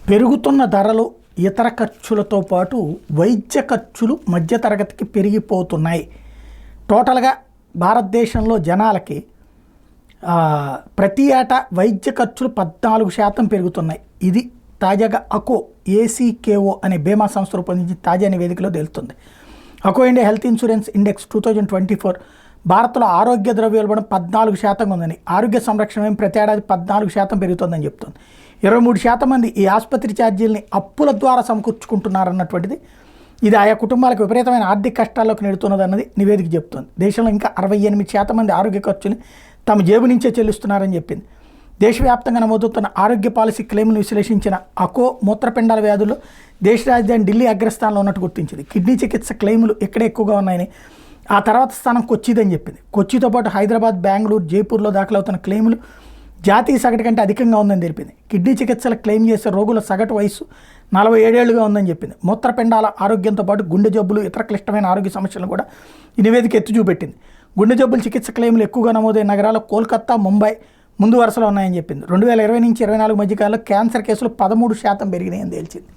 పెరుగుతున్న ధరలు, ఇతర ఖర్చులతో పాటు వైద్య ఖర్చులు మధ్యతరగతికి పెరిగిపోతున్నాయి. టోటల్గా భారతదేశంలో జనాలకి ప్రతి ఏటా వైద్య ఖర్చులు 14% పెరుగుతున్నాయి. ఇది తాజాగా ఏసీకేఓ అనే బీమా సంస్థ రూపొందించిన తాజా నివేదికలో తేలుతుంది. ఇండియా హెల్త్ ఇన్సూరెన్స్ ఇండెక్స్ 2024 భారత్లో ఆరోగ్య ద్రవ్యోల్బణం 14% ఉందని, ఆరోగ్య సంరక్షణ ప్రతి ఏడాది 14% పెరుగుతుందని చెప్తుంది. 23% మంది ఈ ఆసుపత్రి ఛార్జీలని అప్పుల ద్వారా సమకూర్చుకుంటున్నారన్నటువంటిది. ఇది ఆయా కుటుంబాలకు విపరీతమైన ఆర్థిక కష్టాల్లోకి నెడుతున్నదన్నది నివేదిక చెప్తుంది. దేశంలో ఇంకా 68% మంది ఆరోగ్య ఖర్చుని తమ జేబు నుంచే చెల్లిస్తున్నారని చెప్పింది. దేశవ్యాప్తంగా నమోదవుతున్న ఆరోగ్య పాలసీ క్లెయిమ్ను విశ్లేషించిన మూత్రపిండాల వ్యాధుల్లో దేశ రాజధాని ఢిల్లీ అగ్రస్థానంలో ఉన్నట్టు గుర్తించింది. కిడ్నీ చికిత్స క్లెయిములు ఎక్కడ ఎక్కువగా ఉన్నాయని, ఆ తర్వాత స్థానం కొచ్చిదని చెప్పింది. కొచ్చితో పాటు హైదరాబాద్, బెంగళూరు, జైపూర్లో దాఖలవుతున్న క్లెయిములు జాతీయ సగటు కంటే అధికంగా ఉందని తెలిపింది. కిడ్నీ చికిత్సలు క్లెయిమ్ చేసే రోగుల సగటు వయసు 47 ఏళ్లుగా ఉందని చెప్పింది. మూత్రపిండాల ఆరోగ్యంతో పాటు గుండె జబ్బులు, ఇతర క్లిష్టమైన ఆరోగ్య సమస్యలను కూడా ఈ నివేదిక ఎత్తి చూపెట్టింది. గుండె జబ్బుల చికిత్స క్లెయిములు ఎక్కువగా నమోదైన నగరాలు కోల్కతా, ముంబై ముందు వరుసలో ఉన్నాయని చెప్పింది. 2020 నుంచి 2024 మధ్యకాలంలో క్యాన్సర్ కేసులు 13% పెరిగినాయని తేల్చింది.